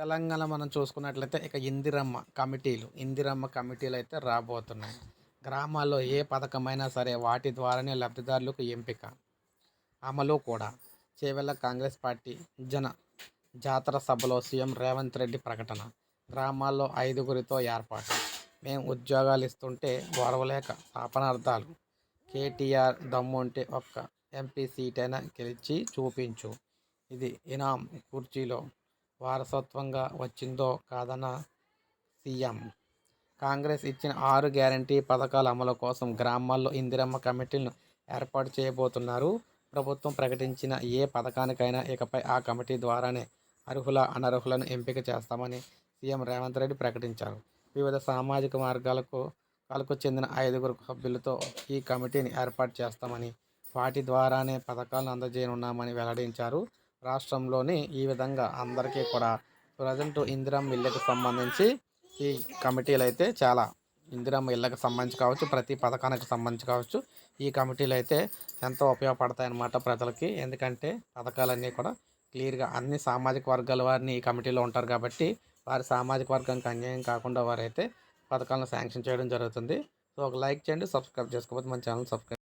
తెలంగాణ మనం చూసుకున్నట్లయితే ఇక ఇందిరమ్మ కమిటీలు అయితే రాబోతున్నాయి. గ్రామాల్లో ఏ పథకమైనా సరే వాటి ద్వారానే లబ్ధిదారులకు ఎంపిక, అమలు కూడా. చేవెళ్ల కాంగ్రెస్ పార్టీ జన జాతర సభలో సీఎం రేవంత్ రెడ్డి ప్రకటన. గ్రామాల్లో 5గురితో ఏర్పాటు. మేం ఉద్యోగాలు ఇస్తుంటే ఓర్వలేక శాపనార్థాలు. కేటీఆర్ దమ్ముంటే ఒక్క ఎంపీ సీటైనా గెలిచి చూపించు. ఇది ఇనాం కుర్చీలో వారసత్వంగా వచ్చిందో కాదన్న సీఎం. కాంగ్రెస్ ఇచ్చిన 6 గ్యారంటీ పథకాల అమలు కోసం గ్రామాల్లో ఇందిరమ్మ కమిటీలను ఏర్పాటు చేయబోతున్నారు. ప్రభుత్వం ప్రకటించిన ఏ పథకానికైనా ఇకపై ఆ కమిటీ ద్వారానే అర్హుల అనర్హులను ఎంపిక చేస్తామని సీఎం రేవంత్ రెడ్డి ప్రకటించారు. వివిధ సామాజిక వర్గాలకు చెందిన 5గురు సభ్యులతో ఈ కమిటీని ఏర్పాటు చేస్తామని, వాటి ద్వారానే పథకాలను అందజేయనున్నామని వెల్లడించారు. రాష్ట్రంలోని ఈ విధంగా అందరికీ కూడా ప్రజెంట్ ఇందిరమ్మ ఇళ్ళకి సంబంధించి ఈ కమిటీలు అయితే చాలా ఇందిరమ్మ ఇళ్ళకి సంబంధించి కావచ్చు, ప్రతి పథకానికి సంబంధించి కావచ్చు, ఈ కమిటీలు అయితే ఎంతో ఉపయోగపడతాయన్నమాట ప్రజలకి. ఎందుకంటే పథకాలన్నీ కూడా క్లియర్గా అన్ని సామాజిక వర్గాల వారిని ఈ కమిటీలో ఉంటారు కాబట్టి వారి సామాజిక వర్గానికి అన్యాయం కాకుండా వారైతే పథకాలను శాంక్షన్ చేయడం జరుగుతుంది. సో ఒక లైక్ చేయండి, సబ్స్క్రైబ్ చేసుకోకపోతే మన ఛానల్ సబ్స్క్రైబ్